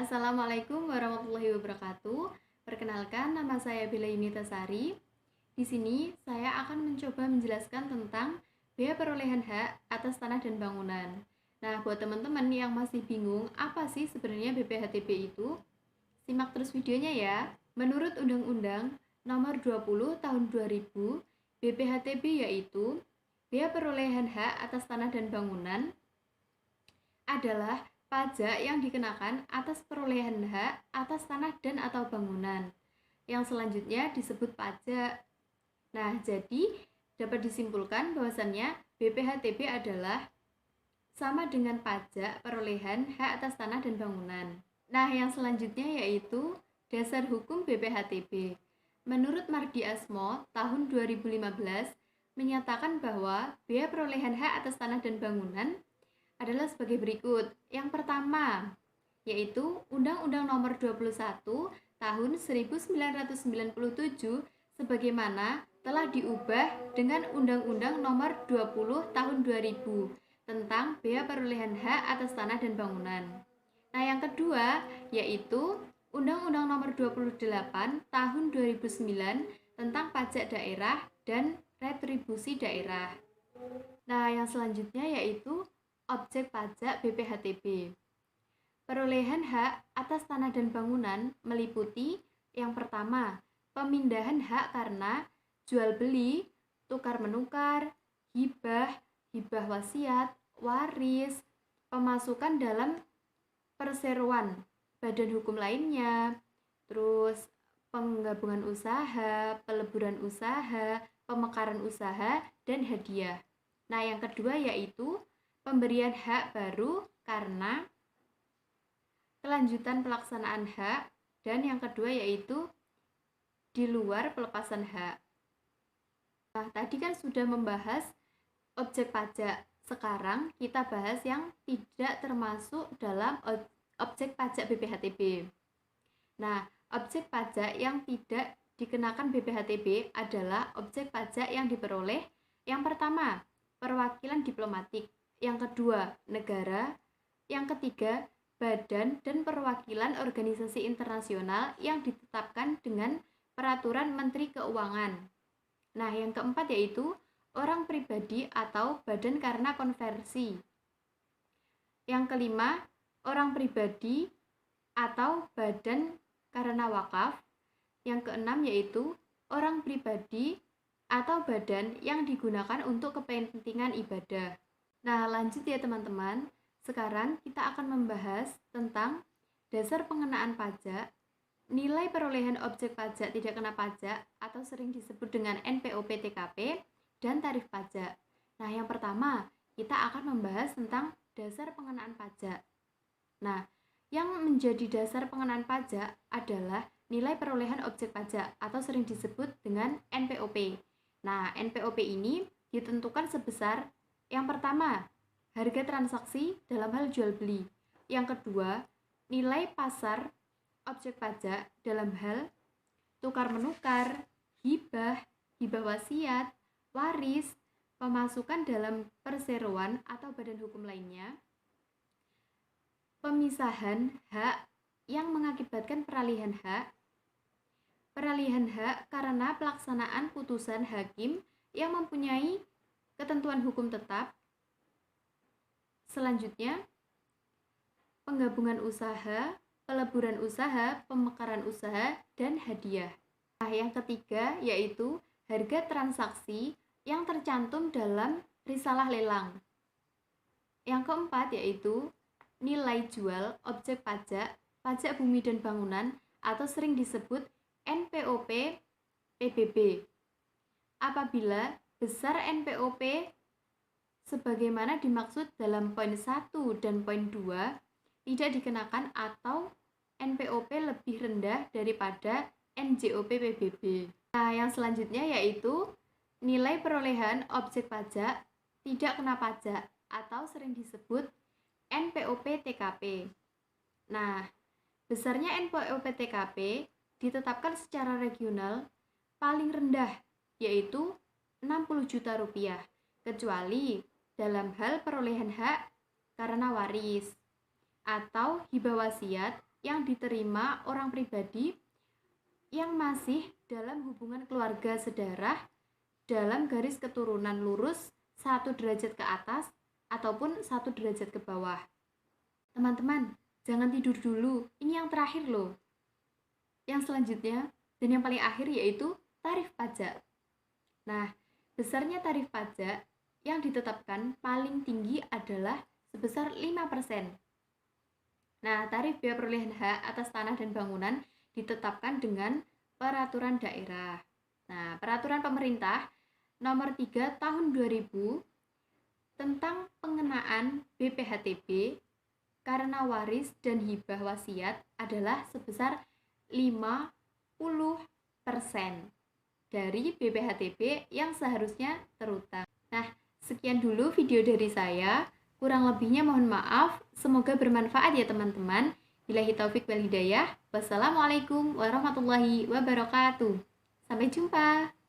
Assalamualaikum warahmatullahi wabarakatuh. Perkenalkan, nama saya Bella Yunitasari. Di sini saya akan mencoba menjelaskan tentang biaya perolehan hak atas tanah dan bangunan. Nah, buat teman-teman yang masih bingung apa sih sebenarnya BPHTB itu, simak terus videonya ya. Menurut Undang-Undang Nomor 20 Tahun 2000, BPHTB yaitu biaya perolehan hak atas tanah dan bangunan adalah pajak yang dikenakan atas perolehan hak atas tanah dan atau bangunan. Yang selanjutnya disebut pajak. Nah, jadi dapat disimpulkan bahwasannya BPHTB adalah sama dengan pajak perolehan hak atas tanah dan bangunan. Nah, yang selanjutnya yaitu dasar hukum BPHTB. Menurut Mardi Asmo tahun 2015 menyatakan bahwa biaya perolehan hak atas tanah dan bangunan adalah sebagai berikut. Yang pertama, yaitu Undang-Undang Nomor 21 Tahun 1997 sebagaimana telah diubah dengan Undang-Undang Nomor 20 Tahun 2000 tentang biaya perolehan hak atas tanah dan bangunan. Nah, yang kedua yaitu Undang-Undang Nomor 28 Tahun 2009 tentang pajak daerah dan retribusi daerah. Nah, yang selanjutnya yaitu objek pajak BPHTB. Perolehan hak atas tanah dan bangunan meliputi yang pertama, pemindahan hak karena jual beli, tukar menukar, hibah, hibah wasiat, waris, pemasukan dalam perseroan badan hukum lainnya, terus penggabungan usaha, peleburan usaha, pemekaran usaha, dan hadiah. Nah, yang kedua yaitu pemberian hak baru karena kelanjutan pelaksanaan hak, dan yang kedua yaitu di luar pelepasan hak. Nah, tadi kan sudah membahas objek pajak. Sekarang kita bahas yang tidak termasuk dalam objek pajak BPHTB. Nah, objek pajak yang tidak dikenakan BPHTB adalah objek pajak yang diperoleh yang pertama, perwakilan diplomatik. Yang kedua, negara. Yang ketiga, badan dan perwakilan organisasi internasional yang ditetapkan dengan peraturan Menteri Keuangan. Nah, yang keempat yaitu orang pribadi atau badan karena konversi. Yang kelima, orang pribadi atau badan karena wakaf. Yang keenam yaitu orang pribadi atau badan yang digunakan untuk kepentingan ibadah. Nah, lanjut ya teman-teman. Sekarang kita akan membahas tentang dasar pengenaan pajak, nilai perolehan objek pajak tidak kena pajak atau sering disebut dengan NPOP-TKP, dan tarif pajak. Nah, yang pertama, kita akan membahas tentang dasar pengenaan pajak. Nah, yang menjadi dasar pengenaan pajak adalah nilai perolehan objek pajak atau sering disebut dengan NPOP. Nah, NPOP ini ditentukan sebesar yang pertama, harga transaksi dalam hal jual beli. Yang kedua, nilai pasar objek pajak dalam hal tukar menukar, hibah, hibah wasiat, waris, pemasukan dalam perseroan atau badan hukum lainnya, pemisahan hak yang mengakibatkan peralihan hak karena pelaksanaan putusan hakim yang mempunyai ketentuan hukum tetap. Selanjutnya, penggabungan usaha, peleburan usaha, pemekaran usaha, dan hadiah. Nah, yang ketiga yaitu harga transaksi yang tercantum dalam risalah lelang. Yang keempat yaitu nilai jual objek pajak, pajak bumi dan bangunan atau sering disebut NPOP PBB. Apabila besar NPOP sebagaimana dimaksud dalam poin 1 dan poin 2 tidak dikenakan atau NPOP lebih rendah daripada NJOP PBB. Nah, yang selanjutnya yaitu nilai perolehan objek pajak tidak kena pajak atau sering disebut NPOP TKP. Nah, besarnya NPOP TKP ditetapkan secara regional paling rendah yaitu 60 juta rupiah, kecuali dalam hal perolehan hak karena waris atau hibah wasiat yang diterima orang pribadi yang masih dalam hubungan keluarga sedarah dalam garis keturunan lurus 1 derajat ke atas ataupun 1 derajat ke bawah. Teman-teman, jangan tidur dulu. Ini yang terakhir loh. Yang selanjutnya dan yang paling akhir yaitu tarif pajak. Nah, besarnya tarif pajak yang ditetapkan paling tinggi adalah sebesar 5%. Nah, tarif biaya perolehan hak atas tanah dan bangunan ditetapkan dengan peraturan daerah. Nah, peraturan pemerintah nomor 3 tahun 2000 tentang pengenaan BPHTB karena waris dan hibah wasiat adalah sebesar 50% dari BPHTB yang seharusnya terutang. Nah, sekian dulu video dari saya. Kurang lebihnya mohon maaf. Semoga bermanfaat ya teman-teman. Billahi taufik wal hidayah. Wassalamualaikum warahmatullahi wabarakatuh. Sampai jumpa.